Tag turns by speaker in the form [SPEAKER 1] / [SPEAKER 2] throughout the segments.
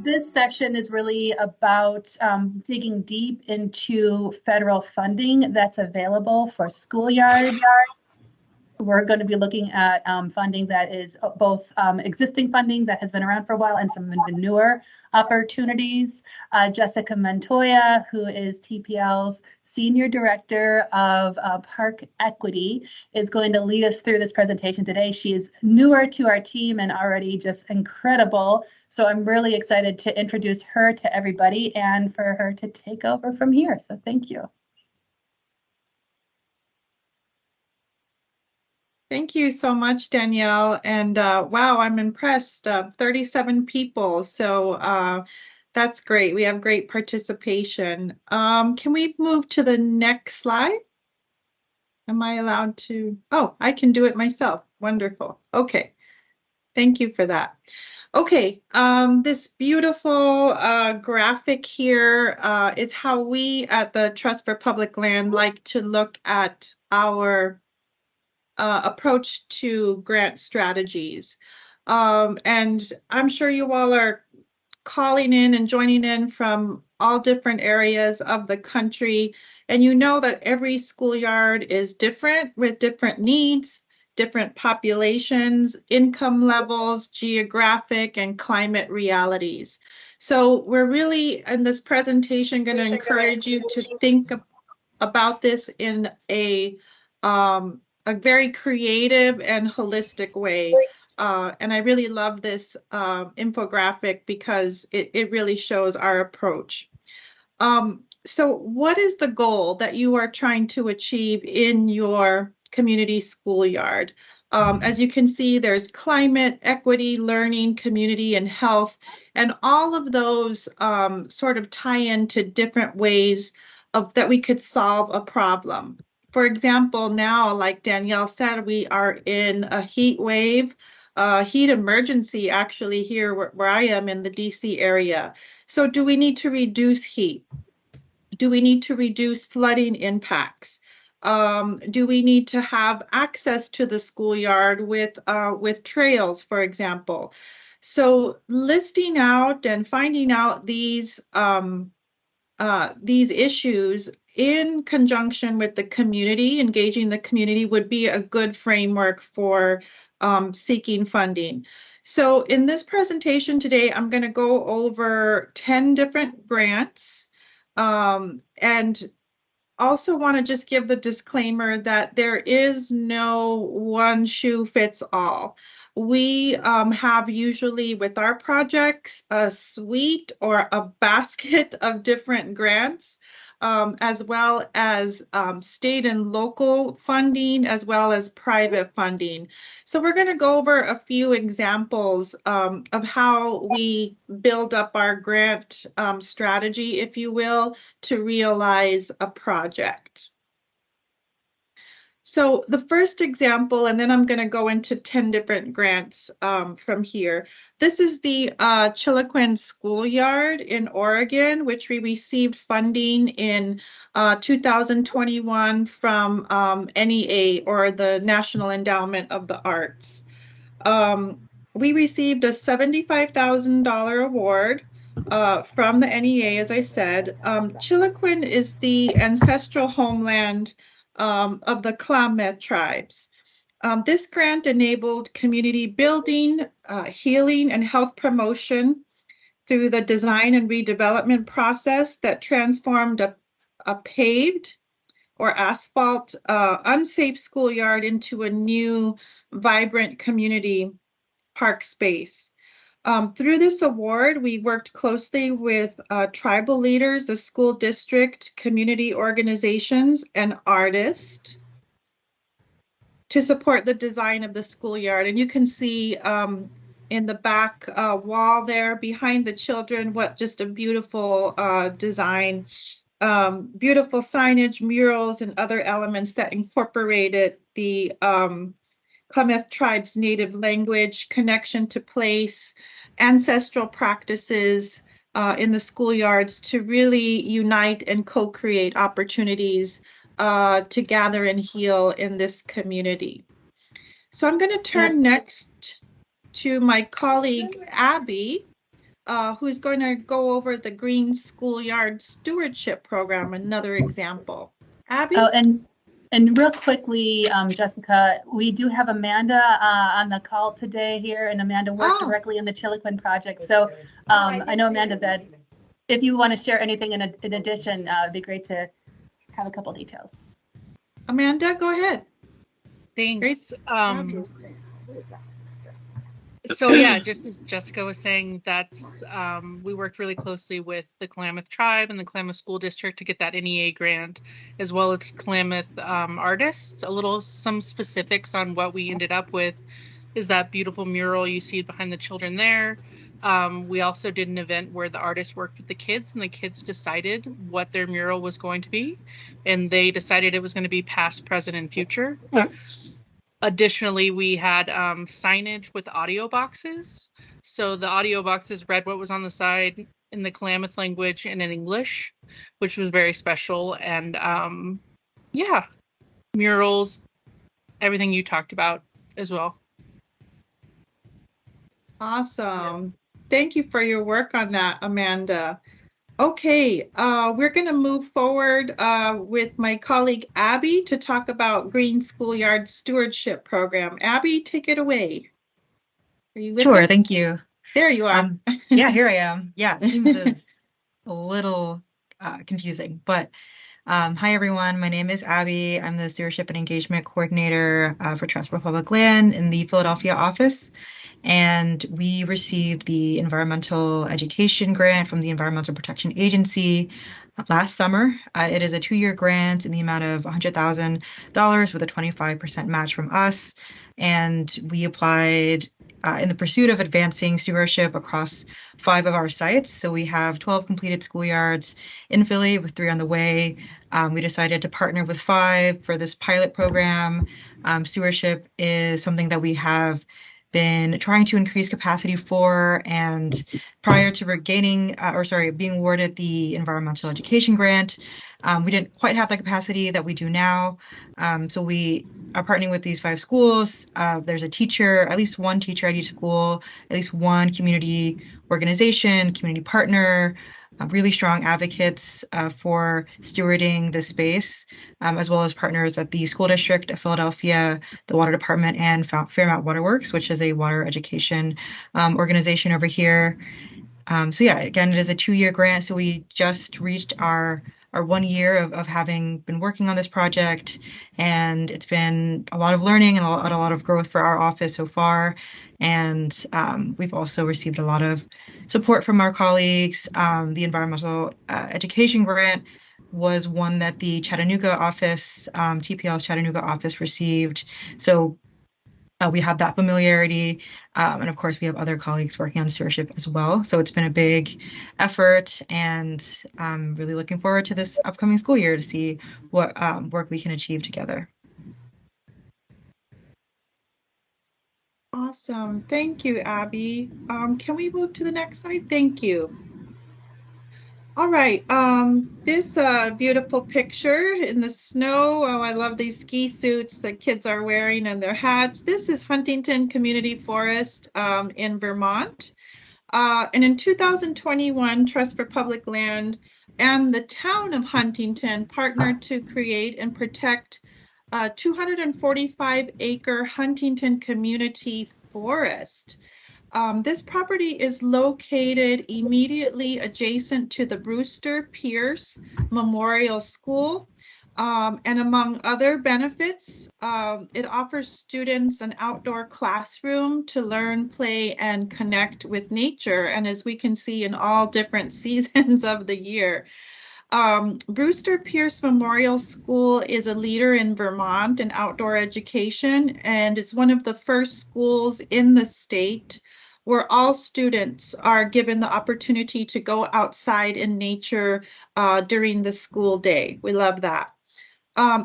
[SPEAKER 1] This section is really about digging deep into federal funding that's available for schoolyards. We're going to be looking at funding that is both existing funding that has been around for a while and some of the newer opportunities. Jessica Montoya, who is TPL's Senior Director of Park Equity, is going to lead us through this presentation today. She is newer to our team and already just incredible. So I'm really excited to introduce her to everybody and for her to take over from here. So thank you.
[SPEAKER 2] Thank you so much, Danielle. And wow, I'm impressed. 37 people. So that's great. We have great participation. Can we move to the next slide? Am I allowed to? Oh, I can do it myself. Wonderful. Okay. Thank you for that. Okay, this beautiful graphic here is how we at the Trust for Public Land like to look at our approach to grant strategies. And I'm sure you all are calling in and joining in from all different areas of the country. And you know that every schoolyard is different with different needs, different populations, income levels, geographic and climate realities. So we're really in this presentation going to encourage you to think about this in a very creative and holistic way. And I really love this infographic because it really shows our approach. So what is the goal that you are trying to achieve in your community schoolyard? As you can see, there's climate, equity, learning, community, and health. And all of those sort of tie into different ways that we could solve a problem. For example, now, like Danielle said, we are in a heat wave, heat emergency actually here where I am in the DC area. So do we need to reduce heat? Do we need to reduce flooding impacts? Do we need to have access to the schoolyard with trails, for example? So listing out and finding out these issues in conjunction with the community, engaging the community would be a good framework for seeking funding. So in this presentation today, I'm going to go over 10 different grants and also want to just give the disclaimer that there is no one shoe fits all. We have usually with our projects a suite or a basket of different grants, as well as state and local funding, as well as private funding. So we're going to go over a few examples of how we build up our grant strategy, if you will, to realize a project. So the first example, and then I'm going to go into 10 different grants from here. This is the Chiloquin Schoolyard in Oregon, which we received funding in 2021 from NEA, or the National Endowment of the Arts. We received a $75,000 award from the NEA, as I said. Chiloquin is the ancestral homeland of the Klamath tribes. This grant enabled community building, healing, and health promotion through the design and redevelopment process that transformed a paved or asphalt unsafe schoolyard into a new, vibrant community park space. Through this award, we worked closely with tribal leaders, the school district, community organizations, and artists to support the design of the schoolyard. And you can see in the back wall there behind the children, what just a beautiful design, beautiful signage, murals, and other elements that incorporated the Klamath tribe's native language, connection to place, ancestral practices in the schoolyards to really unite and co-create opportunities to gather and heal in this community. So I'm going to turn next to my colleague, Abby, who's going to go over the Green Schoolyard Stewardship Program, another example. Abby?
[SPEAKER 1] Oh, and real quickly, Jessica, we do have Amanda on the call today here, and Amanda worked directly in the Chiloquin project. So I know, Amanda, that if you want to share anything in addition, it'd be great to have a couple details.
[SPEAKER 2] Amanda, go ahead.
[SPEAKER 3] Thanks. So yeah, just as Jessica was saying, that's we worked really closely with the Klamath Tribe and the Klamath School District to get that NEA grant, as well as Klamath artists. Some specifics on what we ended up with is that beautiful mural you see behind the children there. We also did an event where the artists worked with the kids, and the kids decided what their mural was going to be, and they decided it was going to be past, present, and future. Additionally, we had signage with audio boxes. So the audio boxes read what was on the side in the Klamath language and in English, which was very special. And yeah, murals, everything you talked about as well.
[SPEAKER 2] Awesome. Thank you for your work on that, Amanda. Okay, we're going to move forward with my colleague Abby to talk about Green Schoolyard Stewardship Program. Abby, take it away. Are you with us?
[SPEAKER 4] Sure, thank you.
[SPEAKER 2] There you are.
[SPEAKER 4] Yeah, here I am. Yeah, Teams is a little confusing, but hi everyone. My name is Abby. I'm the Stewardship and Engagement Coordinator for Trust for Public Land in the Philadelphia office. And we received the Environmental Education Grant from the Environmental Protection Agency last summer. It is a 2-year grant in the amount of $100,000 with a 25% match from us. And we applied in the pursuit of advancing stewardship across 5 of our sites. So we have 12 completed schoolyards in Philly with 3 on the way. We decided to partner with 5 for this pilot program. Stewardship is something that we have been trying to increase capacity for, and prior to being awarded the environmental education grant, we didn't quite have the capacity that we do now. So we are partnering with these 5 schools. There's a teacher, at least one teacher at each school, at least one community organization, community partner, really strong advocates for stewarding the space, as well as partners at the School District of Philadelphia, the Water Department, and Fairmount Waterworks, which is a water education organization over here. So yeah, again, it is a 2-year grant. So we just reached our 1 year of having been working on this project, and it's been a lot of learning and a lot of growth for our office so far. And we've also received a lot of support from our colleagues. The environmental education grant was one that the Chattanooga office, TPL's Chattanooga office received. So we have that familiarity. And of course, we have other colleagues working on stewardship as well. So it's been a big effort, and I'm really looking forward to this upcoming school year to see what work we can achieve together.
[SPEAKER 2] Awesome. Thank you, Abby. Can we move to the next slide? Thank you. All right. This beautiful picture in the snow. Oh, I love these ski suits that kids are wearing and their hats. This is Huntington Community Forest in Vermont. And in 2021, Trust for Public Land and the town of Huntington partnered to create and protect 245-acre Huntington Community Forest. This property is located immediately adjacent to the Brewster Pierce Memorial School. And among other benefits, it offers students an outdoor classroom to learn, play, and connect with nature. And as we can see in all different seasons of the year. Brewster Pierce Memorial School is a leader in Vermont in outdoor education, and it's one of the first schools in the state where all students are given the opportunity to go outside in nature during the school day. We love that.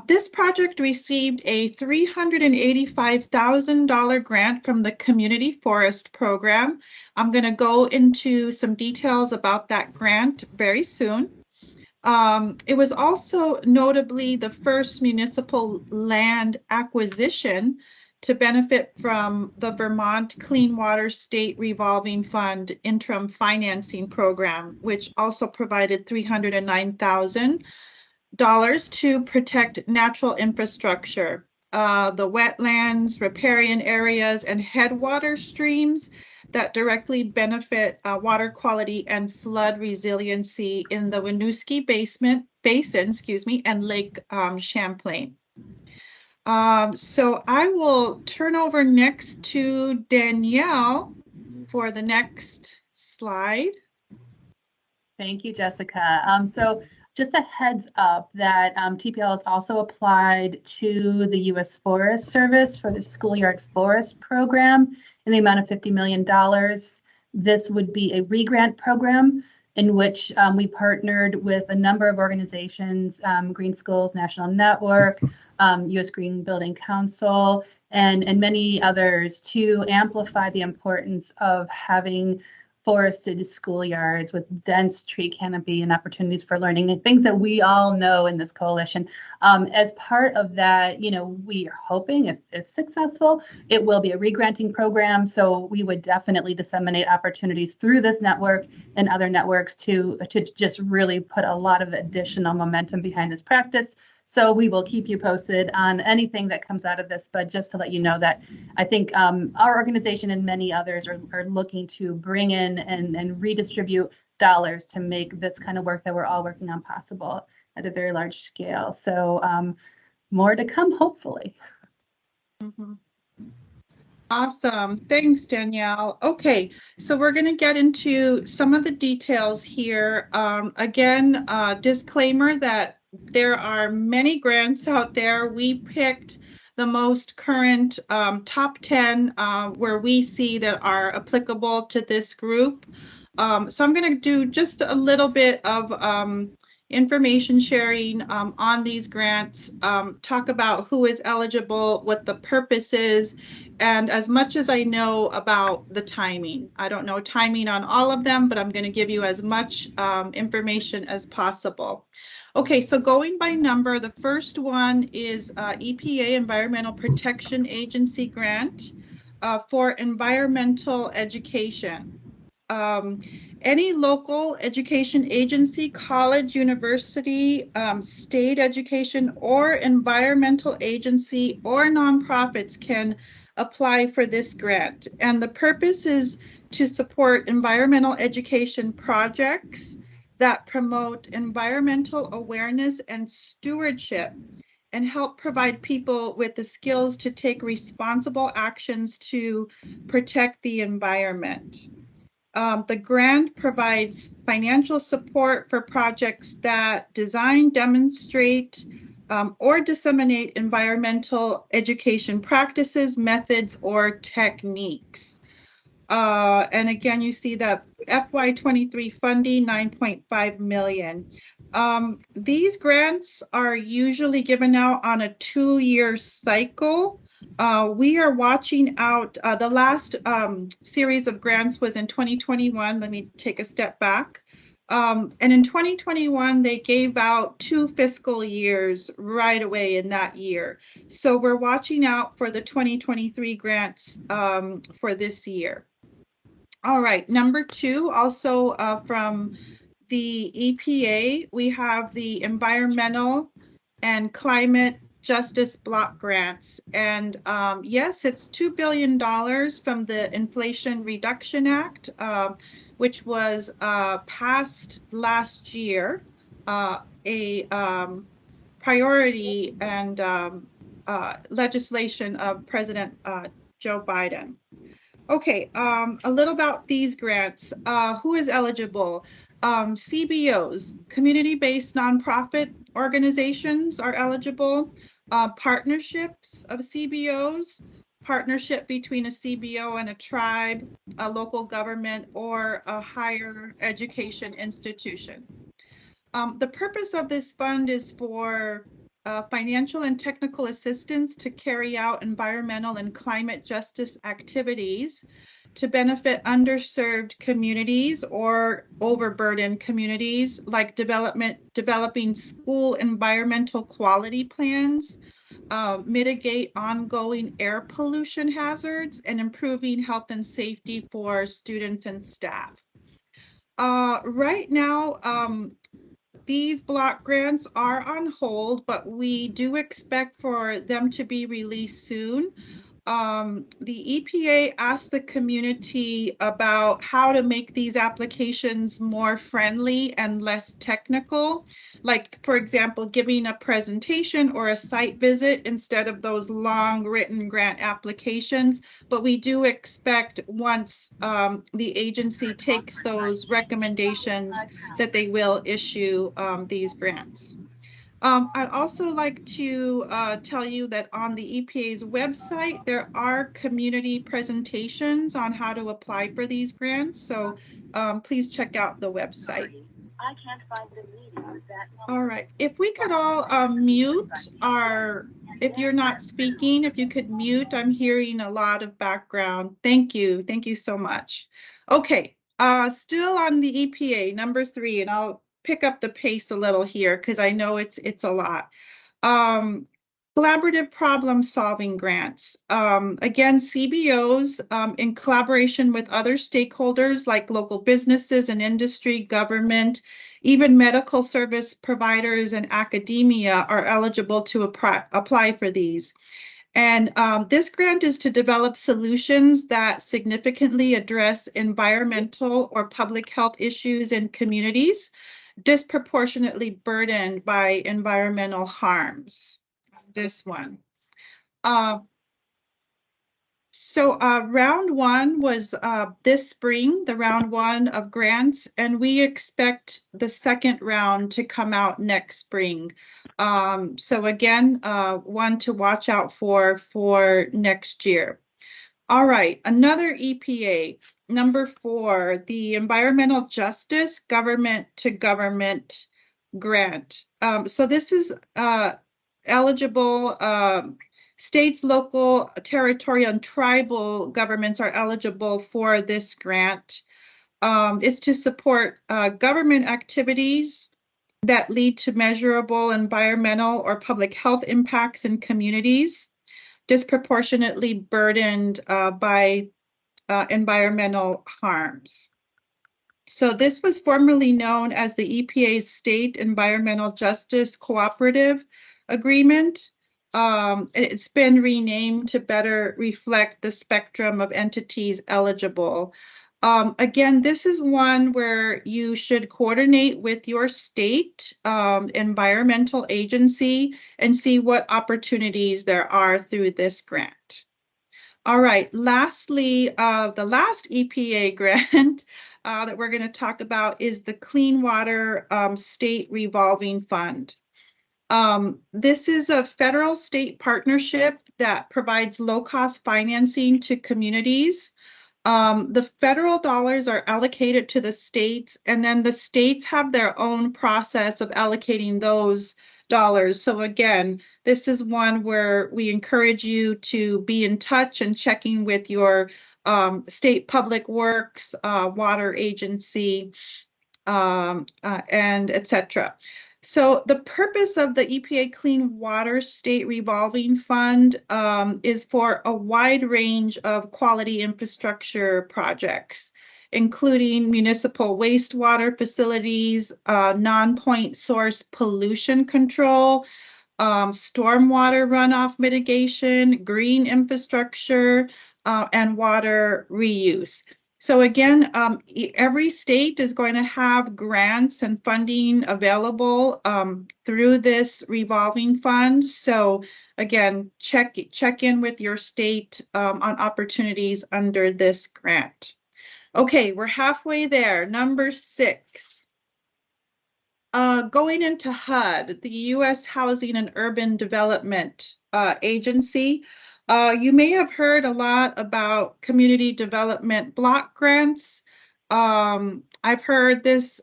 [SPEAKER 2] This project received a $385,000 grant from the Community Forest Program. I'm going to go into some details about that grant very soon. It was also notably the first municipal land acquisition to benefit from the Vermont Clean Water State Revolving Fund Interim Financing Program, which also provided $309,000 to protect natural infrastructure, the wetlands, riparian areas, and headwater streams that directly benefit water quality and flood resiliency in the Winooski Basin, and Lake Champlain. So I will turn over next to Danielle for the next slide.
[SPEAKER 1] Thank you, Jessica. So just a heads up that TPL has also applied to the U.S. Forest Service for the Schoolyard Forest Program in the amount of $50 million. This would be a re-grant program in which we partnered with a number of organizations, Green Schools National Network, U.S. Green Building Council, and many others to amplify the importance of having forested schoolyards with dense tree canopy and opportunities for learning and things that we all know in this coalition. As part of that, we are hoping, if successful, it will be a re-granting program. So we would definitely disseminate opportunities through this network and other networks to just really put a lot of additional momentum behind this practice. So we will keep you posted on anything that comes out of this, but just to let you know that I think our organization and many others are looking to bring in and redistribute dollars to make this kind of work that we're all working on possible at a very large scale. So more to come, hopefully.
[SPEAKER 2] Mm-hmm. Awesome. Thanks, Danielle. Okay, so we're going to get into some of the details here. Again, disclaimer that there are many grants out there. We picked the most current top 10 where we see that are applicable to this group. So I'm going to do just a little bit of information sharing on these grants, talk about who is eligible, what the purpose is, and as much as I know about the timing. I don't know timing on all of them, but I'm going to give you as much information as possible. Okay, so going by number, the first one is EPA Environmental Protection Agency grant for environmental education. Any local education agency, college, university, state education, or environmental agency or nonprofits can apply for this grant. And the purpose is to support environmental education projects that promote environmental awareness and stewardship and help provide people with the skills to take responsible actions to protect the environment. The grant provides financial support for projects that design, demonstrate, or disseminate environmental education practices, methods, or techniques. And again, you see that FY23 funding, $9.5 million. These grants are usually given out on a 2-year cycle. We are watching out. The last series of grants was in 2021. Let me take a step back. And in 2021, they gave out 2 fiscal years right away in that year. So we're watching out for the 2023 grants for this year. All right, number 2, also from the EPA, we have the Environmental and Climate Justice Block Grants. And yes, it's $2 billion from the Inflation Reduction Act, which was passed last year, a priority and legislation of President Joe Biden. Okay, a little about these grants. Who is eligible? CBOs, community-based nonprofit organizations are eligible. Partnerships of CBOs, partnership between a CBO and a tribe, a local government, or a higher education institution. The purpose of this fund is for financial and technical assistance to carry out environmental and climate justice activities to benefit underserved communities or overburdened communities, like developing school environmental quality plans, mitigate ongoing air pollution hazards, and improving health and safety for students and staff. Right now, these block grants are on hold, but we do expect for them to be released soon. The EPA asked the community about how to make these applications more friendly and less technical, like, for example, giving a presentation or a site visit instead of those long written grant applications. But we do expect once the agency takes those recommendations that they will issue these grants. I'd also like to tell you that on the EPA's website, there are community presentations on how to apply for these grants. So please check out the website. I can't find the meeting. All right. If we could all mute if you're not speaking, if you could mute, I'm hearing a lot of background. Thank you. Thank you so much. Okay. Still on the EPA, number 3, and I'll pick up the pace a little here because I know it's a lot. Collaborative problem solving grants. Again, CBOs in collaboration with other stakeholders like local businesses and industry, government, even medical service providers and academia are eligible to apply for these. And this grant is to develop solutions that significantly address environmental or public health issues in communities disproportionately burdened by environmental harms. This one. Round 1 was this spring, the round 1 of grants, and we expect the second round to come out next spring. So again, one to watch out for next year. All right, another EPA, number 4, the Environmental Justice Government to Government Grant. So this is eligible, states, local, territorial, and tribal governments are eligible for this grant. It's to support government activities that lead to measurable environmental or public health impacts in communities disproportionately burdened by environmental harms. So this was formerly known as the EPA's State Environmental Justice Cooperative Agreement. It's been renamed to better reflect the spectrum of entities eligible. Again, this is one where you should coordinate with your state environmental agency and see what opportunities there are through this grant. All right, lastly, the last EPA grant that we're going to talk about is the Clean Water State Revolving Fund. This is a federal-state partnership that provides low-cost financing to communities. The federal dollars are allocated to the states, and then the states have their own process of allocating those dollars. So again, this is one where we encourage you to be in touch and checking with your state public works, water agency, and etc. So the purpose of the EPA Clean Water State Revolving Fund is for a wide range of quality infrastructure projects, including municipal wastewater facilities, non-point source pollution control, stormwater runoff mitigation, green infrastructure, and water reuse. So again, every state is going to have grants and funding available through this revolving fund. So again, check in with your state on opportunities under this grant. Okay, we're halfway there. Number 6. Going into HUD, the U.S. Housing and Urban Development Agency. You may have heard a lot about community development block grants. I've heard this,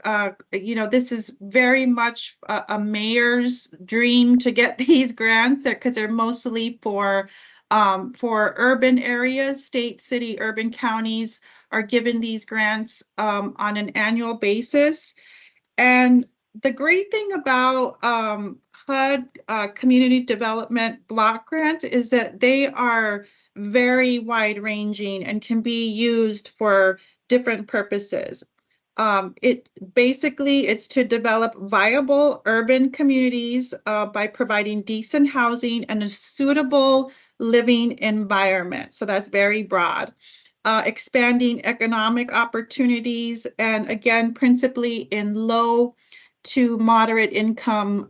[SPEAKER 2] this is very much a mayor's dream to get these grants because they're mostly for For urban areas, state, city, urban counties are given these grants on an annual basis. And the great thing about HUD Community Development Block Grants is that they are very wide-ranging and can be used for different purposes. It's to develop viable urban communities by providing decent housing and a suitable living environment. So that's very broad. Expanding economic opportunities, and again, principally in low to moderate income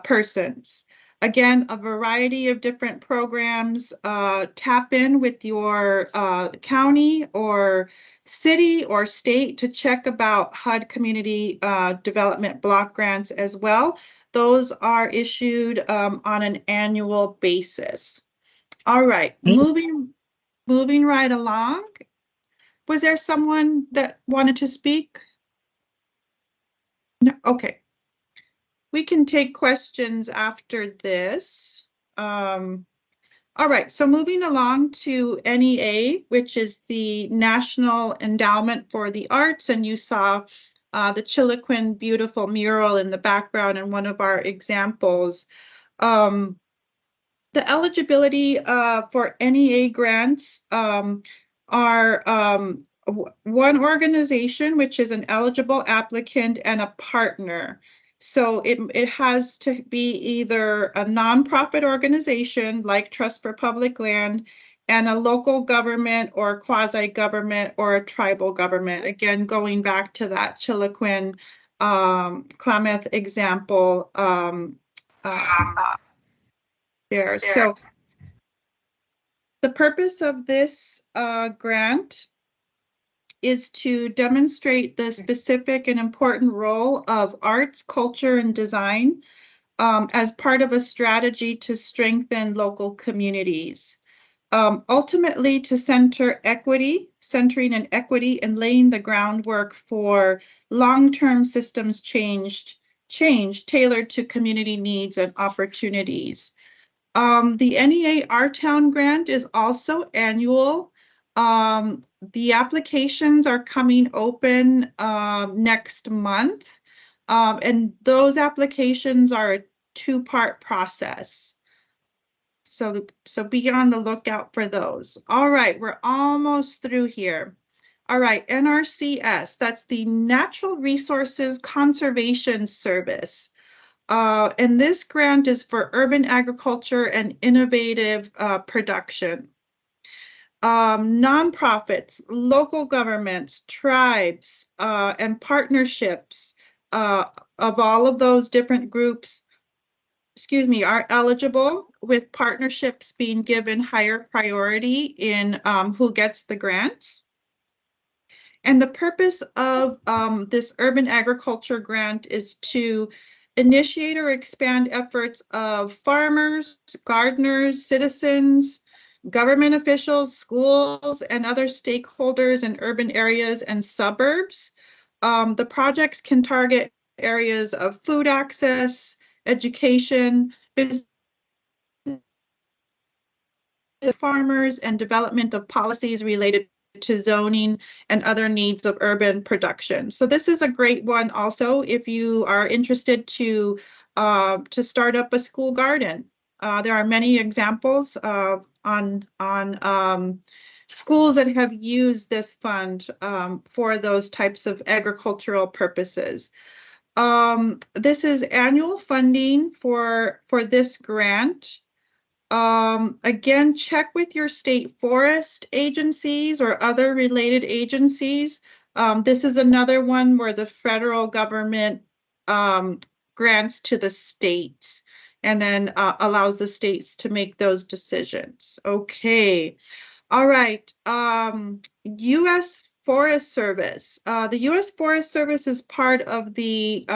[SPEAKER 2] persons. Again, a variety of different programs. Tap in with your county or city or state to check about HUD Community Development Block Grants as well. Those are issued on an annual basis. All right, moving right along. Was there someone that wanted to speak? No, okay. We can take questions after this. All right, so moving along to NEA, which is the National Endowment for the Arts, and you saw the Chiloquin beautiful mural in the background in one of our examples. The eligibility for NEA grants are one organization, which is an eligible applicant, and a partner. So it has to be either a nonprofit organization like Trust for Public Land and a local government or quasi-government or a tribal government. Again, going back to that Chiloquin Klamath example there. So the purpose of this grant is to demonstrate the specific and important role of arts, culture, and design as part of a strategy to strengthen local communities. Ultimately, to centering in equity and laying the groundwork for long-term systems change tailored to community needs and opportunities. The NEA Our Town grant is also annual. The applications are coming open next month, and those applications are a two-part process. So be on the lookout for those. All right, we're almost through here. All right, NRCS, that's the Natural Resources Conservation Service. And this grant is for urban agriculture and innovative production. Nonprofits, local governments, tribes, and partnerships of all of those different groups, are eligible, with partnerships being given higher priority in who gets the grants. And the purpose of this urban agriculture grant is to initiate or expand efforts of farmers, gardeners, citizens, government officials, schools, and other stakeholders in urban areas and suburbs. The projects can target areas of food access, education, business, farmers, and development of policies related to zoning and other needs of urban production. So this is a great one also if you are interested to start up a school garden. There are many examples on schools that have used this fund for those types of agricultural purposes. This is annual funding for this grant. Again, check with your state forest agencies or other related agencies. This is another one where the federal government grants to the states and then allows the states to make those decisions. Okay. All right. U.S. Forest Service. The U.S. Forest Service is part of the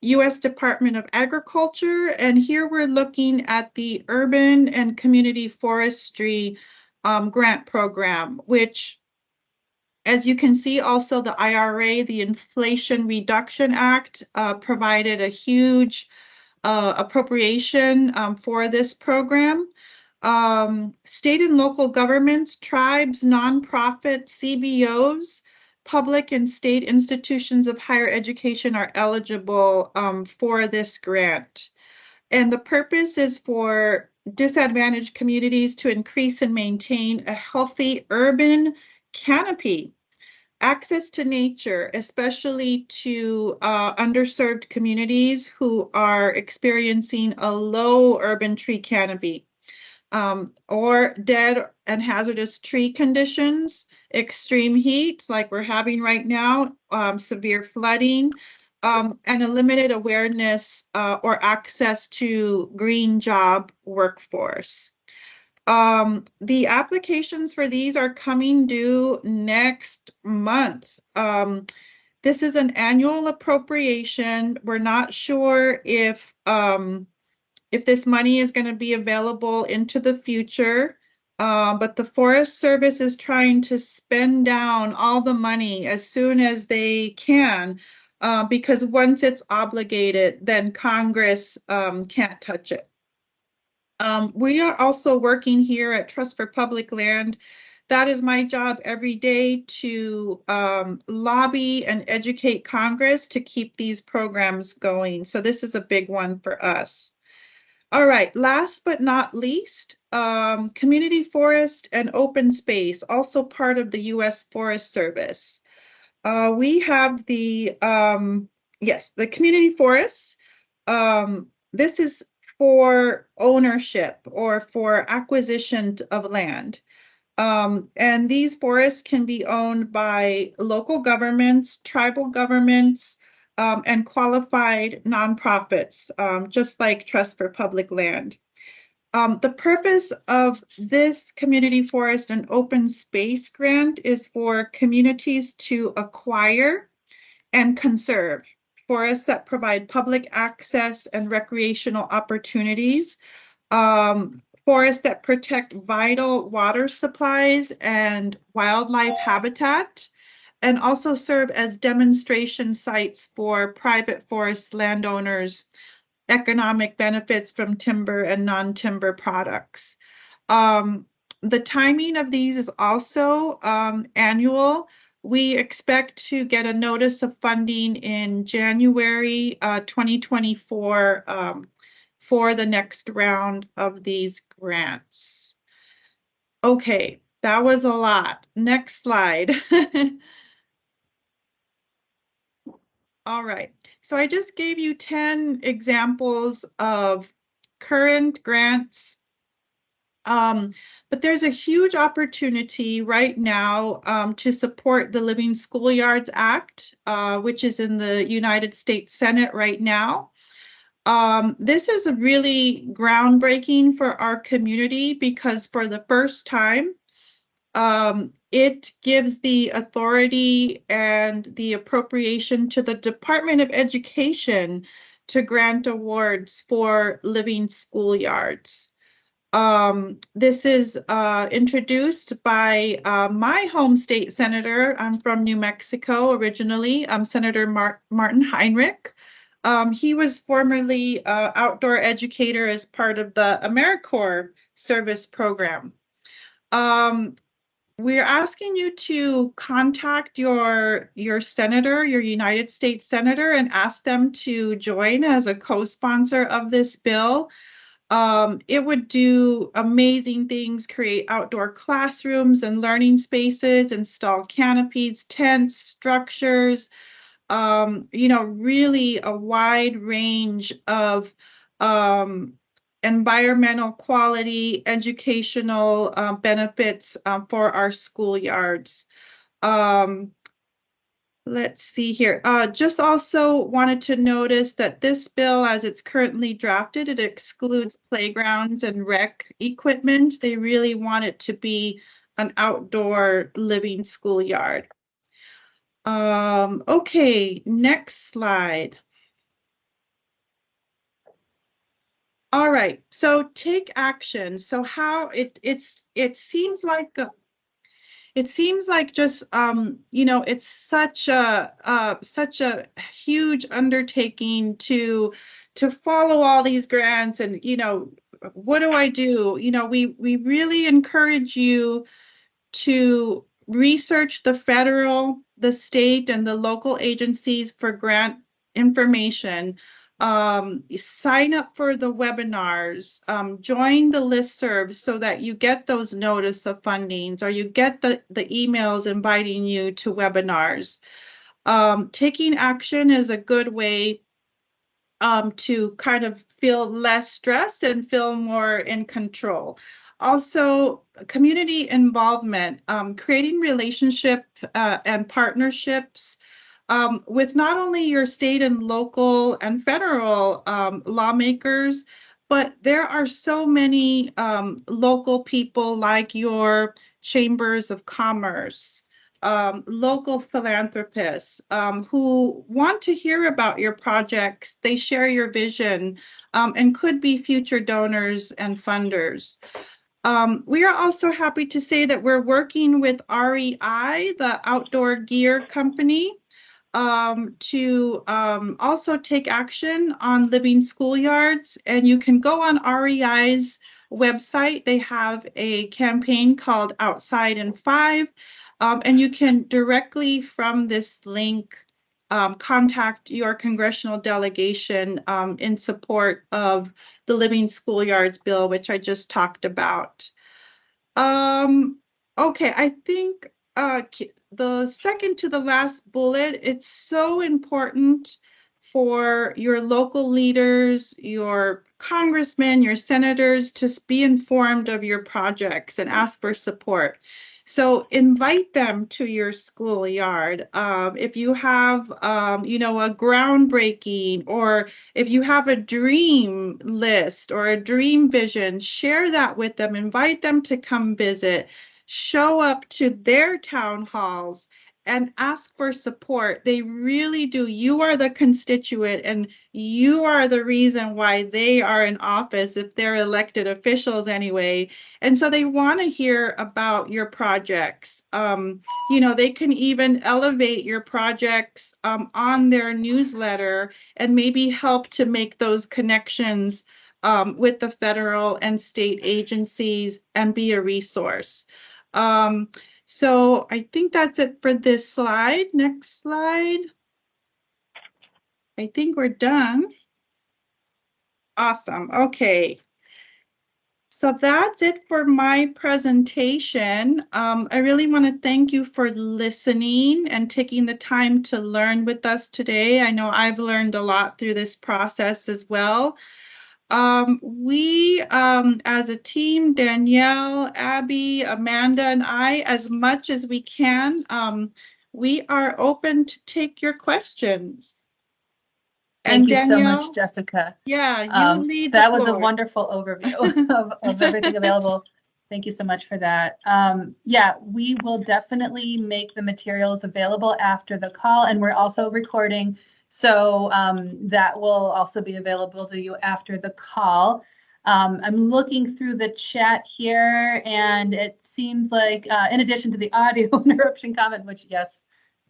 [SPEAKER 2] U.S. Department of Agriculture, and here we're looking at the Urban and Community Forestry grant program, which, as you can see, also the IRA, the Inflation Reduction Act, provided a huge appropriation for this program. State and local governments, tribes, nonprofits, CBOs, public and state institutions of higher education are eligible for this grant. And the purpose is for disadvantaged communities to increase and maintain a healthy urban canopy, access to nature, especially to underserved communities who are experiencing a low urban tree canopy, or dead and hazardous tree conditions, extreme heat like we're having right now, severe flooding, and a limited awareness or access to green job workforce. The applications for these are coming due next month. This is an annual appropriation. We're not sure if this money is going to be available into the future, but the Forest Service is trying to spend down all the money as soon as they can, because once it's obligated, then Congress can't touch it. We are also working here at Trust for Public Land. That is my job every day, to lobby and educate Congress to keep these programs going. So this is a big one for us. All right, last but not least, community forest and open space, also part of the U.S. Forest Service. We have the, the community forests. This is for ownership or for acquisition of land. And these forests can be owned by local governments, tribal governments, and qualified nonprofits, just like Trust for Public Land. The purpose of this community forest and open space grant is for communities to acquire and conserve forests that provide public access and recreational opportunities, forests that protect vital water supplies and wildlife habitat, and also serve as demonstration sites for private forest landowners' economic benefits from timber and non-timber products. The timing of these is also annual. We expect to get a notice of funding in January 2024 for the next round of these grants. Okay, that was a lot. Next slide. All right, so I just gave you 10 examples of current grants, but there's a huge opportunity right now to support the Living Schoolyards Act, which is in the United States Senate right now. This is really groundbreaking for our community because for the first time, it gives the authority and the appropriation to the Department of Education to grant awards for living schoolyards. This is introduced by my home state senator. I'm from New Mexico originally, Senator Martin Heinrich. He was formerly outdoor educator as part of the AmeriCorps service program. We're asking you to contact your senator, your United States senator, and ask them to join as a co-sponsor of this bill. It would do amazing things, create outdoor classrooms and learning spaces, install canopies, tents, structures, really a wide range of environmental quality, educational benefits for our schoolyards. Let's see here. Just also wanted to notice that this bill, as it's currently drafted, it excludes playgrounds and rec equipment. They really want it to be an outdoor living schoolyard. Okay, next slide. All right, so take action. So how it seems like it seems like just it's such a huge undertaking to follow all these grants, and what do I do? We really encourage you to research the federal, the state, and the local agencies for grant information. Sign up for the webinars, join the listserv so that you get those notice of fundings, or you get the emails inviting you to webinars. Taking action is a good way to kind of feel less stressed and feel more in control. Also, community involvement, creating relationship and partnerships with not only your state and local and federal lawmakers, but there are so many local people like your chambers of commerce, local philanthropists who want to hear about your projects. They share your vision and could be future donors and funders. We are also happy to say that we're working with REI, the outdoor gear company, to also take action on living schoolyards. And you can go on REI's website. They have a campaign called Outside in 5. And you can directly from this link contact your congressional delegation in support of the Living Schoolyards bill, which I just talked about. Okay, I think the second to the last bullet, it's so important for your local leaders, your congressmen, your senators to be informed of your projects and ask for support. So invite them to your schoolyard. If you have, a groundbreaking, or if you have a dream list or a dream vision, share that with them. Invite them to come visit. Show up to their town halls and ask for support. They really do. You are the constituent, and you are the reason why they are in office, if they're elected officials anyway. And so they want to hear about your projects. They can even elevate your projects on their newsletter and maybe help to make those connections with the federal and state agencies and be a resource. So I think that's it for this slide. Next slide. I think we're done. Awesome. Okay. So that's it for my presentation. I really want to thank you for listening and taking the time to learn with us today. I know I've learned a lot through this process as well. We, as a team, Danielle, Abby, Amanda, and I, as much as we can, we are open to take your questions.
[SPEAKER 1] Thank you so much, Jessica.
[SPEAKER 2] Yeah, you lead the
[SPEAKER 1] That was a
[SPEAKER 2] floor.
[SPEAKER 1] wonderful overview of everything available. Thank you so much for that. Yeah, we will definitely make the materials available after the call, and we're also recording. So that will also be available to you after the call. I'm looking through the chat here, and it seems like, in addition to the audio interruption comment, which, yes,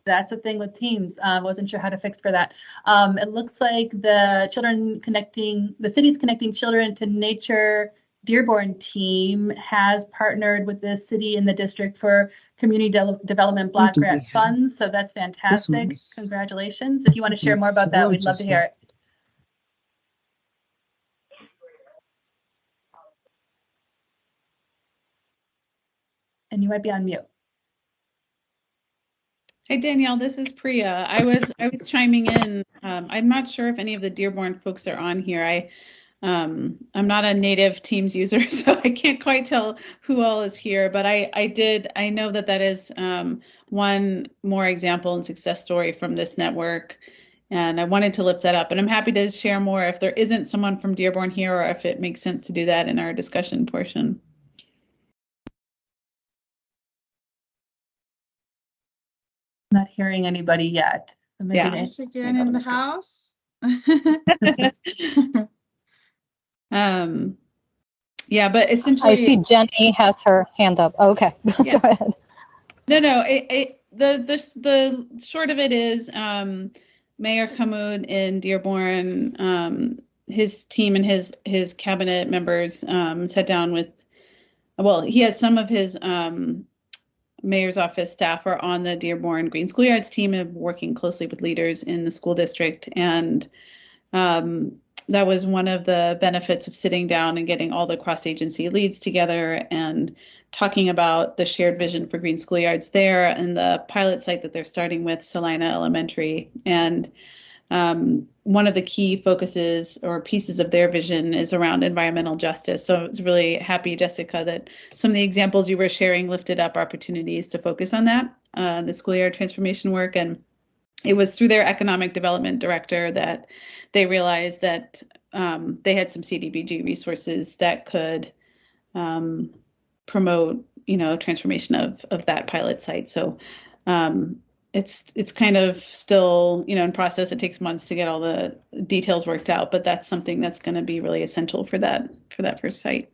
[SPEAKER 1] that's a thing with Teams. Wasn't sure how to fix for that. It looks like the city's Connecting Children to Nature Dearborn team has partnered with the city and the district for community development block grant funds. So that's fantastic. Congratulations. If you want to share more about that, we'd love to hear it. And you might be on mute.
[SPEAKER 5] Hey Danielle, this is Priya. I was chiming in. I'm not sure if any of the Dearborn folks are on here. I'm not a native Teams user, so I can't quite tell who all is here. But I know that is one more example and success story from this network, and I wanted to lift that up. And I'm happy to share more if there isn't someone from Dearborn here, or if it makes sense to do that in our discussion portion.
[SPEAKER 1] Not hearing anybody yet.
[SPEAKER 2] Yeah. Michigan in the house.
[SPEAKER 5] Yeah, but essentially,
[SPEAKER 6] I see Jenny has her hand up. Okay,
[SPEAKER 5] yeah.
[SPEAKER 6] Go ahead.
[SPEAKER 5] No. The short of it is Mayor Kamud in Dearborn, his team and his cabinet members sat down with. Well, he has some of his mayor's office staff are on the Dearborn Green Schoolyards team and working closely with leaders in the school district. And that was one of the benefits of sitting down and getting all the cross-agency leads together and talking about the shared vision for Green Schoolyards there and the pilot site that they're starting with, Salina Elementary. And one of the key focuses or pieces of their vision is around environmental justice. So I was really happy, Jessica, that some of the examples you were sharing lifted up opportunities to focus on that, the schoolyard transformation work. And it was through their economic development director that they realized that they had some CDBG resources that could promote, transformation of that pilot site. So it's kind of still, in process. It takes months to get all the details worked out, but that's something that's going to be really essential for that first site.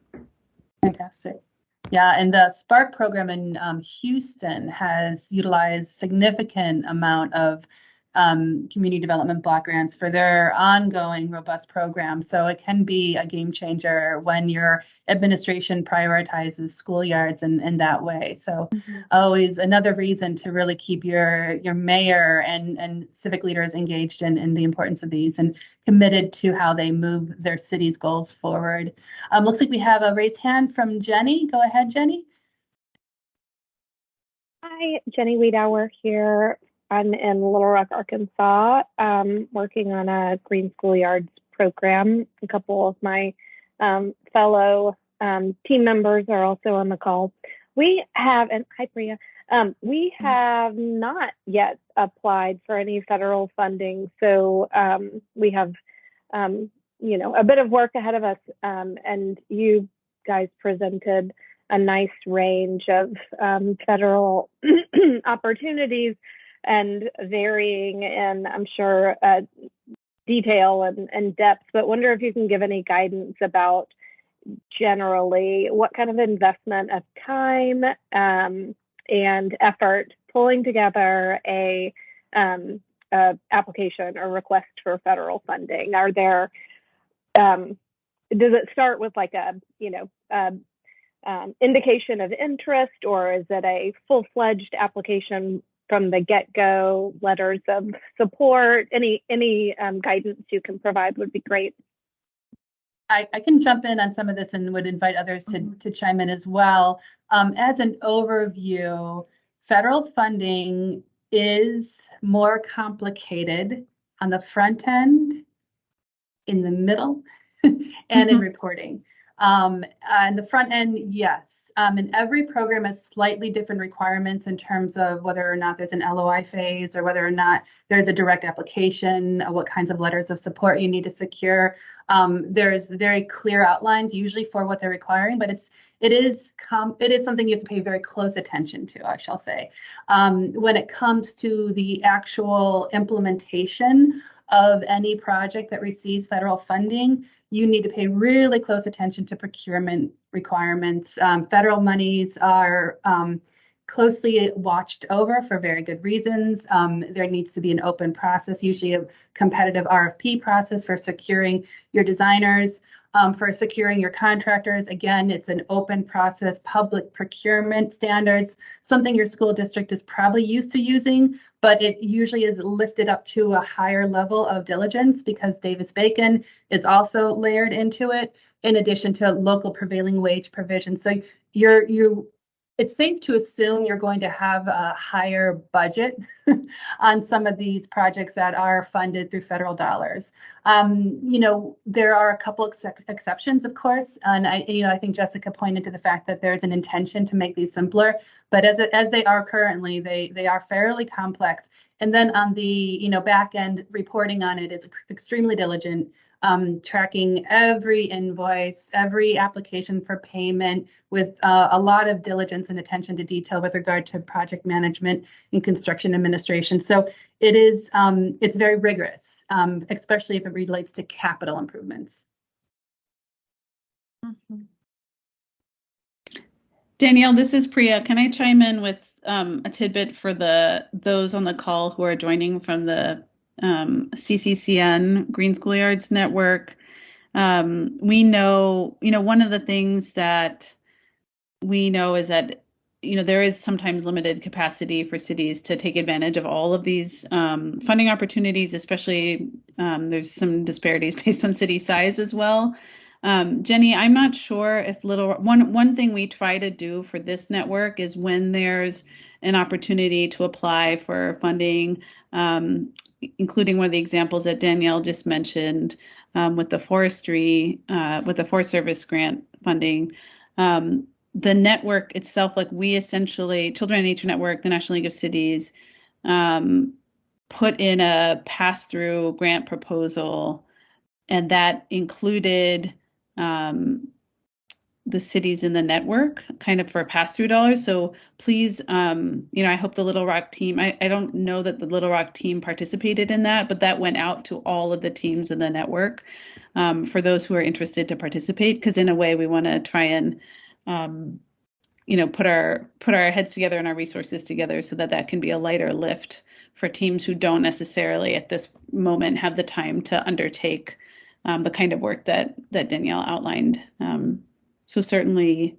[SPEAKER 1] Fantastic. Yeah, and the Spark program in Houston has utilized significant amount of community development block grants for their ongoing robust program. So it can be a game changer when your administration prioritizes schoolyards in that way. So always another reason to really keep your mayor and civic leaders engaged in the importance of these and committed to how they move their city's goals forward. Looks like we have a raised hand from Jenny. Go ahead, Jenny.
[SPEAKER 6] Hi, Jenny Wiedauer here. I'm in Little Rock, Arkansas, working on a Green Schoolyards program. A couple of my fellow team members are also on the call. We have, and hi Priya, we have not yet applied for any federal funding. So we have, a bit of work ahead of us. And you guys presented a nice range of federal opportunities and varying in, I'm sure, detail and depth, but wonder if you can give any guidance about generally what kind of investment of time and effort pulling together a application or request for federal funding. Are there, does it start with like a, indication of interest, or is it a full-fledged application from the get-go, letters of support? Any guidance you can provide would be great.
[SPEAKER 1] I can jump in on some of this and would invite others to chime in as well. As an overview, federal funding is more complicated on the front end, in the middle, and in reporting. On the front end, yes. And every program has slightly different requirements in terms of whether or not there's an LOI phase or whether or not there's a direct application, what kinds of letters of support you need to secure. There's very clear outlines usually for what they're requiring, but it is something you have to pay very close attention to, I shall say. When it comes to the actual implementation of any project that receives federal funding, you need to pay really close attention to procurement requirements. Federal monies are closely watched over for very good reasons. There needs to be an open process, usually a competitive RFP process for securing your designers, for securing your contractors. Again, it's an open process, public procurement standards, something your school district is probably used to using, but it usually is lifted up to a higher level of diligence because Davis-Bacon is also layered into it, in addition to local prevailing wage provisions. So it's safe to assume you're going to have a higher budget on some of these projects that are funded through federal dollars. There are a couple exceptions, of course, and I think Jessica pointed to the fact that there's an intention to make these simpler, but as they are currently, they are fairly complex. And then on the back end reporting on it is extremely diligent. Tracking every invoice, every application for payment with a lot of diligence and attention to detail with regard to project management and construction administration. So it's very rigorous, especially if it relates to capital improvements.
[SPEAKER 5] Danielle, this is Priya. Can I chime in with a tidbit for those on the call who are joining from the CCCN Green Schoolyards Network? We know, one of the things that we know is that, there is sometimes limited capacity for cities to take advantage of all of these funding opportunities, especially there's some disparities based on city size as well. Jenny, I'm not sure if one thing we try to do for this network is when there's an opportunity to apply for funding, including one of the examples that Danielle just mentioned with the Forest Service grant funding. The network itself, like we essentially, Children and Nature Network, the National League of Cities, put in a pass-through grant proposal, and that included the cities in the network kind of for pass-through dollars. So please, I hope the Little Rock team, I don't know that the Little Rock team participated in that, but that went out to all of the teams in the network for those who are interested to participate, because in a way we want to try and put our heads together and our resources together so that can be a lighter lift for teams who don't necessarily at this moment have the time to undertake the kind of work that Danielle outlined. So certainly,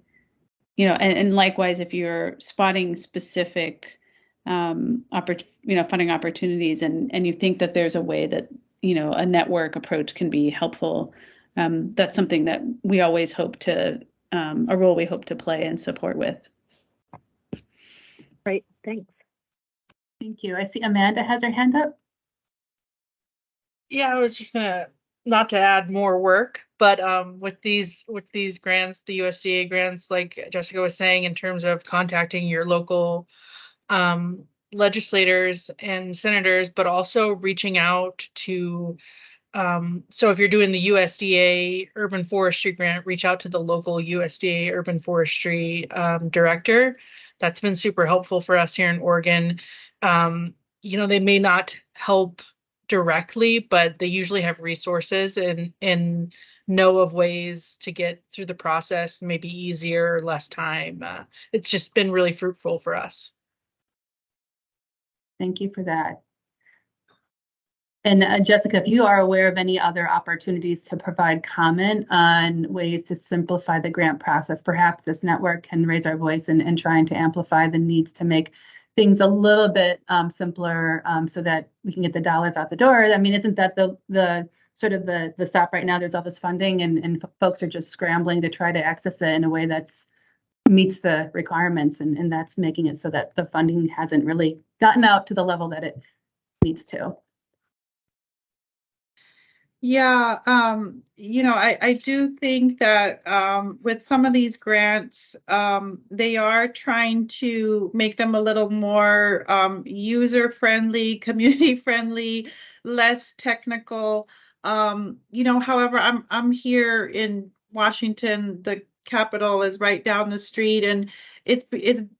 [SPEAKER 5] and likewise, if you're spotting specific funding opportunities and you think that there's a way that, a network approach can be helpful, that's something that we always hope to, a role we hope to play and support with.
[SPEAKER 6] Great, thanks.
[SPEAKER 1] Thank you. I see Amanda has her hand up.
[SPEAKER 3] Yeah, I was just gonna, not to add more work, but with these grants, the USDA grants, like Jessica was saying, in terms of contacting your local legislators and senators, but also reaching out to, so if you're doing the USDA urban forestry grant, reach out to the local USDA urban forestry director. That's been super helpful for us here in Oregon. They may not help directly, but they usually have resources and know of ways to get through the process, maybe easier, less time. It's just been really fruitful for us.
[SPEAKER 1] Thank you for that. And Jessica, if you are aware of any other opportunities to provide comment on ways to simplify the grant process, perhaps this network can raise our voice in trying to amplify the needs to make things a little bit simpler so that we can get the dollars out the door. I mean, isn't that the sort of the stop right now? There's all this funding and folks are just scrambling to try to access it in a way that's meets the requirements, and that's making it so that the funding hasn't really gotten out to the level that it needs to.
[SPEAKER 2] Yeah, I do think that with some of these grants, they are trying to make them a little more user-friendly, community-friendly, less technical. However, I'm here in Washington. The Capitol is right down the street, and it's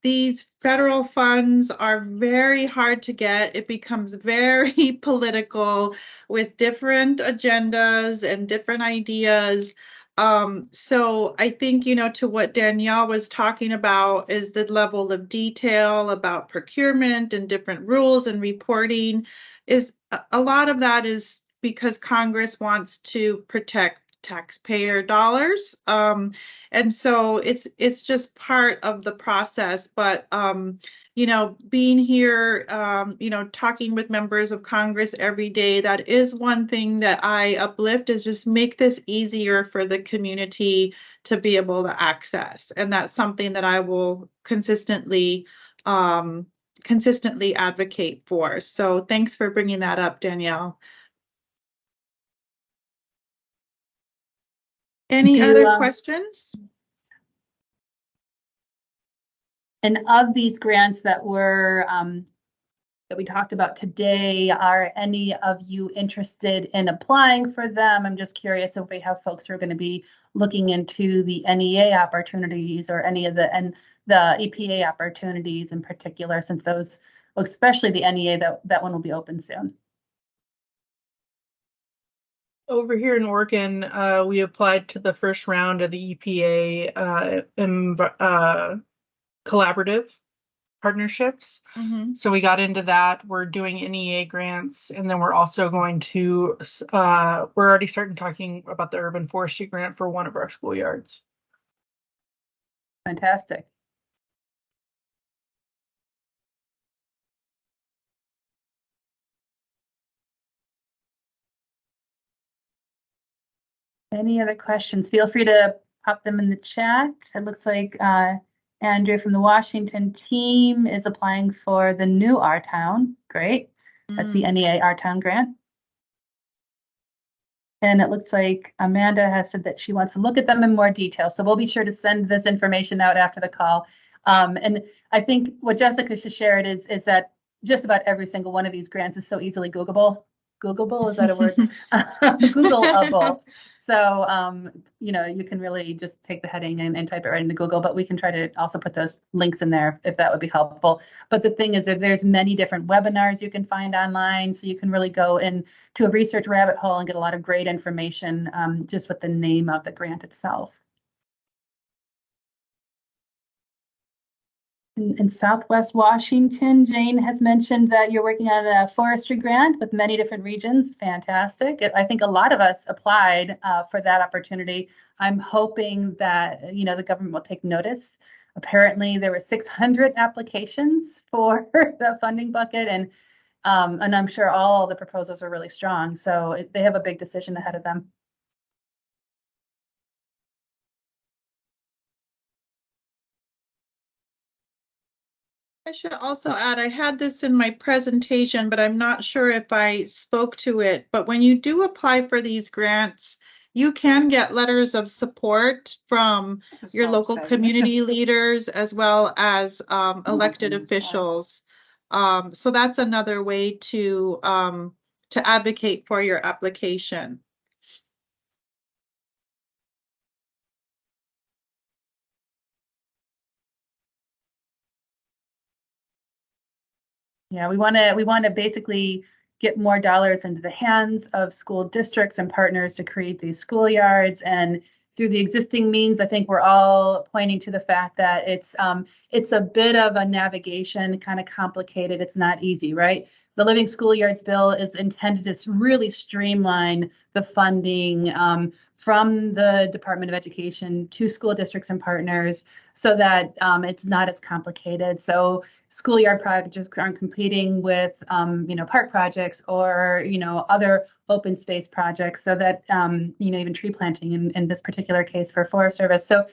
[SPEAKER 2] these federal funds are very hard to get. It becomes very political with different agendas and different ideas. So I think, to what Danielle was talking about is the level of detail about procurement and different rules and reporting is a lot of that is because Congress wants to protect taxpayer dollars. And so it's just part of the process. But being here, talking with members of Congress every day, that is one thing that I uplift is just make this easier for the community to be able to access. And that's something that I will consistently advocate for. So thanks for bringing that up, Danielle. Any other questions?
[SPEAKER 1] And of these grants that were that we talked about today, are any of you interested in applying for them? I'm just curious if we have folks who are going to be looking into the NEA opportunities or any of the EPA opportunities in particular, since those, especially the NEA, that one will be open soon.
[SPEAKER 3] Over here in Oregon, we applied to the first round of the EPA collaborative partnerships.
[SPEAKER 2] Mm-hmm.
[SPEAKER 3] So we got into that. We're doing NEA grants, and then we're also going to, we're already starting talking about the urban forestry grant for one of our schoolyards.
[SPEAKER 1] Fantastic. Any other questions? Feel free to pop them in the chat. It looks like Andrew from the Washington team is applying for the new Our Town. Great. That's the NEA Our Town grant. And it looks like Amanda has said that she wants to look at them in more detail. So we'll be sure to send this information out after the call. And I think what Jessica should share it is that just about every single one of these grants is so easily Googleable. Googleable, is that a word? Googleable. So, you can really just take the heading and type it right into Google, but we can try to also put those links in there if that would be helpful. But the thing is that there's many different webinars you can find online, so you can really go into a research rabbit hole and get a lot of great information just with the name of the grant itself. In Southwest Washington, Jane has mentioned that you're working on a forestry grant with many different regions. Fantastic. I think a lot of us applied for that opportunity. I'm hoping that, the government will take notice. Apparently, there were 600 applications for the funding bucket, and I'm sure all the proposals are really strong. So they have a big decision ahead of them.
[SPEAKER 2] I should also add, I had this in my presentation, but I'm not sure if I spoke to it. But when you do apply for these grants, you can get letters of support from your local community leaders as well as elected officials. So that's another way to advocate for your application.
[SPEAKER 1] Yeah, we want to basically get more dollars into the hands of school districts and partners to create these schoolyards. And through the existing means, I think we're all pointing to the fact that it's a bit of a navigation, kind of complicated. It's not easy, right? The Living Schoolyards Bill is intended to really streamline the funding from the Department of Education to school districts and partners so that it's not as complicated. So schoolyard projects aren't competing with, park projects or, other open space projects, so that, even tree planting in this particular case for Forest Service. So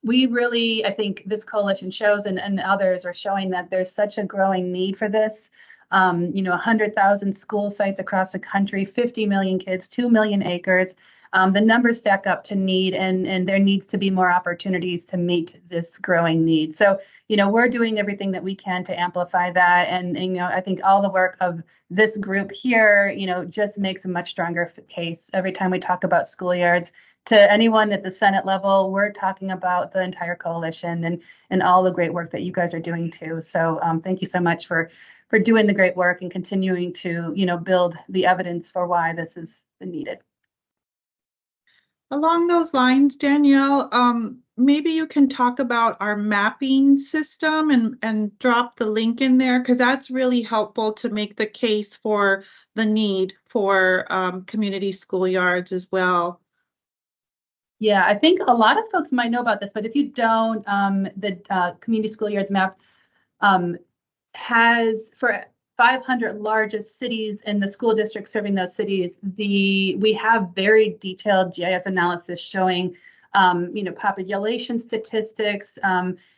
[SPEAKER 1] we really, I think this coalition shows and others are showing that there's such a growing need for this. 100,000 school sites across the country, 50 million kids, 2 million acres. The numbers stack up to need, and there needs to be more opportunities to meet this growing need. So, we're doing everything that we can to amplify that. And I think all the work of this group here, just makes a much stronger case. Every time we talk about schoolyards to anyone at the Senate level, we're talking about the entire coalition and all the great work that you guys are doing too. So thank you so much for doing the great work and continuing to, build the evidence for why this is needed.
[SPEAKER 2] Along those lines, Danielle, maybe you can talk about our mapping system and drop the link in there, because that's really helpful to make the case for the need for community schoolyards as well.
[SPEAKER 1] Yeah, I think a lot of folks might know about this, but if you don't, the Community Schoolyards map has, for 500 largest cities and the school districts serving those cities, we have very detailed GIS analysis showing, population statistics,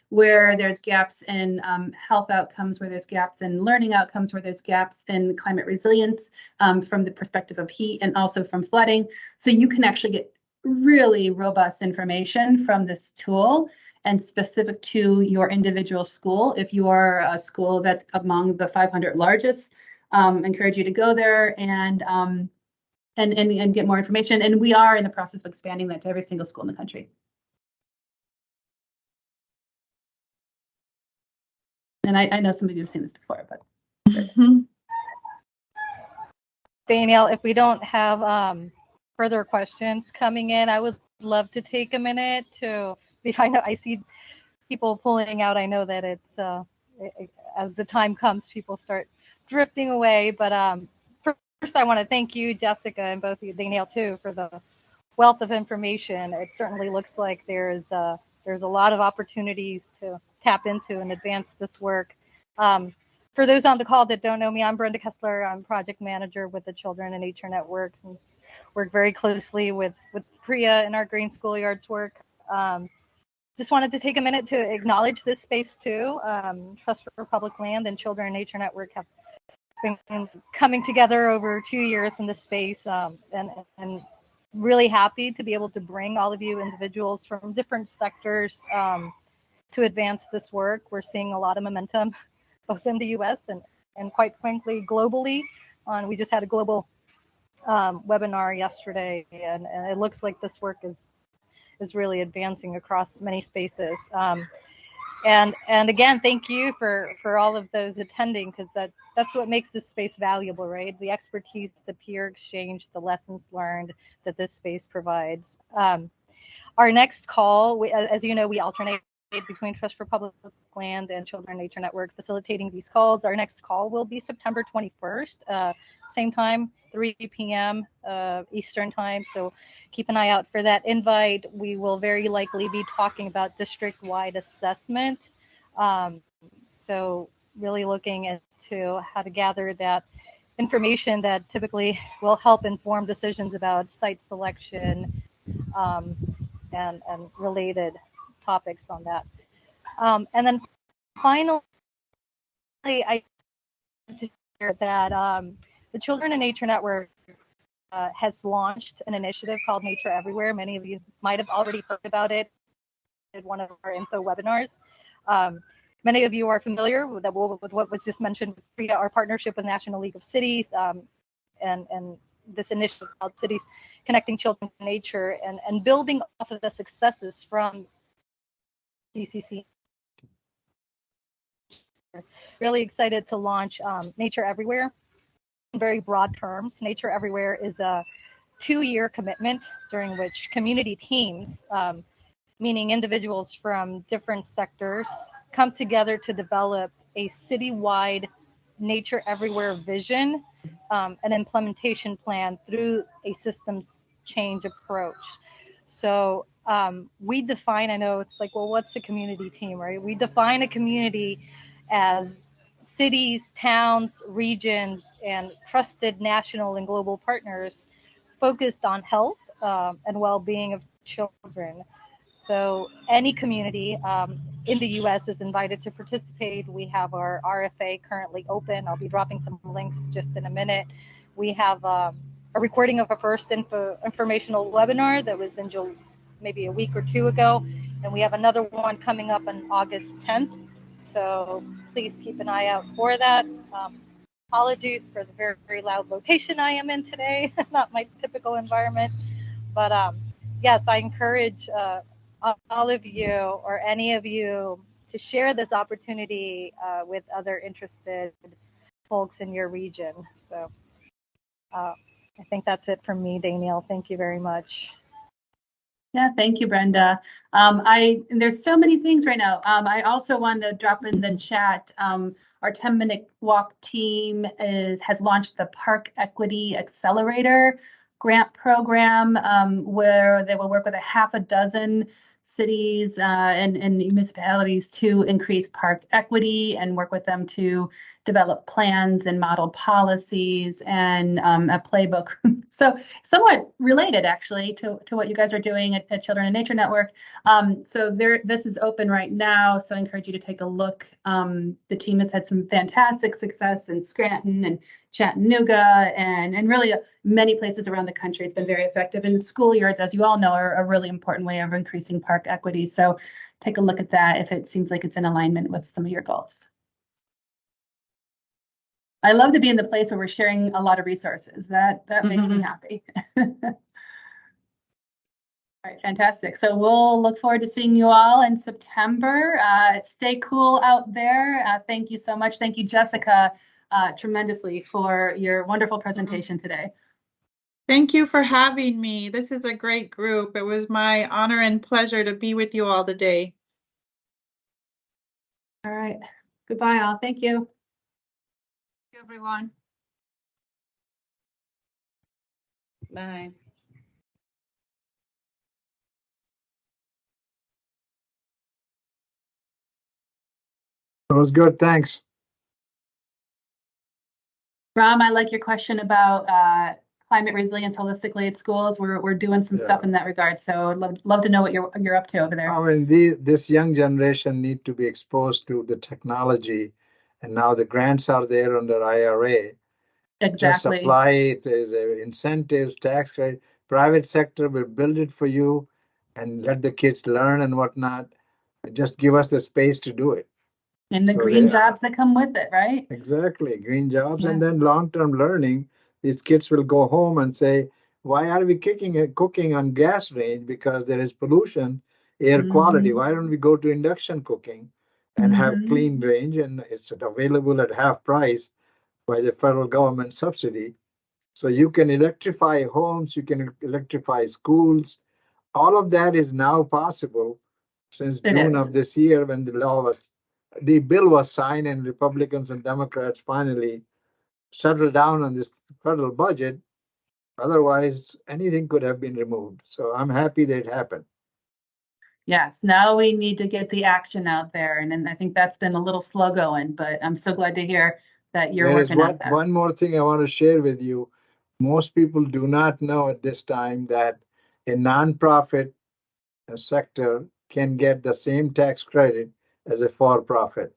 [SPEAKER 1] where there's gaps in health outcomes, where there's gaps in learning outcomes, where there's gaps in climate resilience from the perspective of heat and also from flooding. So you can actually get really robust information from this tool and specific to your individual school. If you are a school that's among the 500 largest, encourage you to go there and get more information. And we are in the process of expanding that to every single school in the country. And I know some of you have seen this before, but.
[SPEAKER 7] Danielle, if we don't have further questions coming in, I would love to take a minute to, I see people pulling out. I know that it's as the time comes, people start drifting away. But first, I want to thank you, Jessica, and both you, Danielle, too, for the wealth of information. It certainly looks like there's a lot of opportunities to tap into and advance this work. For those on the call that don't know me, I'm Brenda Kessler. I'm project manager with the Children in Nature Network, and work very closely with Priya in our Green Schoolyards work. Just wanted to take a minute to acknowledge this space too. Trust for Public Land and Children in Nature Network have been coming together over 2 years in this space, and really happy to be able to bring all of you individuals from different sectors to advance this work. We're seeing a lot of momentum both in the US and quite frankly globally. We just had a global webinar yesterday, and it looks like this work is really advancing across many spaces. And again, thank you for all of those attending, because that's what makes this space valuable, right? The expertise, the peer exchange, the lessons learned that this space provides. Our next call, as you know, we alternate between Trust for Public Land and Children in Nature Network facilitating these calls. Our next call will be September 21st, same time, 3 p.m. Eastern time. So keep an eye out for that invite. We will very likely be talking about district-wide assessment. So really looking into how to gather that information that typically will help inform decisions about site selection and related topics on that. And then finally, I want to share that the Children in Nature Network has launched an initiative called Nature Everywhere. Many of you might have already heard about it at one of our info webinars. Many of you are familiar with what was just mentioned, our partnership with National League of Cities, and this initiative called Cities Connecting Children to Nature, and building off of the successes from DCC. Really excited to launch Nature Everywhere. In very broad terms, Nature Everywhere is a 2-year commitment during which community teams, meaning individuals from different sectors, come together to develop a citywide Nature Everywhere vision, an implementation plan through a systems change approach. So we define, I know it's like, well, what's a community team, right? We define a community as cities, towns, regions, and trusted national and global partners focused on health and well-being of children. So any community in the U.S. is invited to participate. We have our RFA currently open. I'll be dropping some links just in a minute. We have a recording of our first informational webinar that was in maybe a week or two ago, and we have another one coming up on August 10th. So please keep an eye out for that. Apologies for the very, very loud location I am in today, not my typical environment. But yes, I encourage all of you or any of you to share this opportunity with other interested folks in your region. So I think that's it from me, Danielle. Thank you very much.
[SPEAKER 1] Yeah, thank you, Brenda. There's so many things right now. I also wanted to drop in the chat. Our 10-minute walk team has launched the Park Equity Accelerator grant program, where they will work with a half a dozen cities and municipalities to increase park equity and work with them to develop plans and model policies and a playbook. So somewhat related actually to what you guys are doing at Children in Nature Network. So this is open right now, so I encourage you to take a look. The team has had some fantastic success in Scranton and Chattanooga and really many places around the country. It's been very effective. And schoolyards, as you all know, are a really important way of increasing park equity. So take a look at that if it seems like it's in alignment with some of your goals. I love to be in the place where we're sharing a lot of resources. That makes me happy. All right, fantastic. So we'll look forward to seeing you all in September. Stay cool out there. Thank you so much. Thank you, Jessica, tremendously for your wonderful presentation today.
[SPEAKER 2] Thank you for having me. This is a great group. It was my honor and pleasure to be with you all today.
[SPEAKER 1] All right. Goodbye, all. Thank you.
[SPEAKER 8] Thank you, everyone.
[SPEAKER 5] Bye.
[SPEAKER 9] It was good. Thanks.
[SPEAKER 1] Ram, I like your question about climate resilience holistically at schools. We're doing some stuff in that regard. So I'd love to know what you're up to over there.
[SPEAKER 9] I mean, this young generation need to be exposed to the technology, and now the grants are there under IRA. Just
[SPEAKER 1] Exactly.
[SPEAKER 9] apply it. There's incentives, tax credit. Private sector will build it for you, and let the kids learn and whatnot. Just give us the space to do it.
[SPEAKER 1] And the
[SPEAKER 9] So
[SPEAKER 1] green jobs that come with it, right?
[SPEAKER 9] Exactly, green jobs,
[SPEAKER 1] Yeah.
[SPEAKER 9] and then long-term learning. These kids will go home and say, "Why are we cooking on gas range? Because there is pollution, air quality. Why don't we go to induction cooking and have clean range, and it's available at half price by the federal government subsidy? So you can electrify homes, you can electrify schools. All of that is now possible since June of this year when the bill was signed and Republicans and Democrats finally settled down on this federal budget. Otherwise, anything could have been removed. So I'm happy that it happened.
[SPEAKER 1] Yes, now we need to get the action out there. And I think that's been a little slow going, but I'm so glad to hear that you're working on that.
[SPEAKER 9] One more thing I want to share with you. Most people do not know at this time that a nonprofit sector can get the same tax credit as a for-profit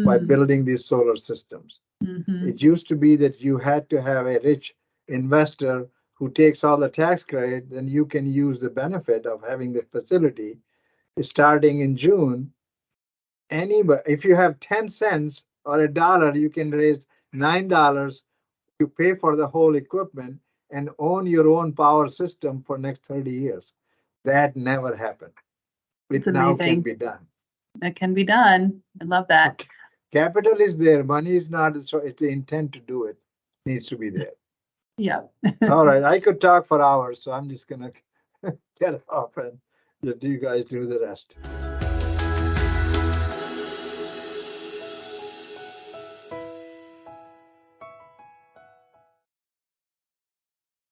[SPEAKER 9] by building these solar systems. It used to be that you had to have a rich investor who takes all the tax credit, then you can use the benefit of having the facility. Starting in June, anybody, if you have 10 cents or $1, you can raise $9 to pay for the whole equipment and own your own power system for next 30 years. That never happened. It now can be done.
[SPEAKER 1] It can be done. I love that.
[SPEAKER 9] So capital is there. Money is not. So it's the intent to do it needs to be there.
[SPEAKER 1] Yeah.
[SPEAKER 9] All right. I could talk for hours, so I'm just going to get off and let you guys do the rest.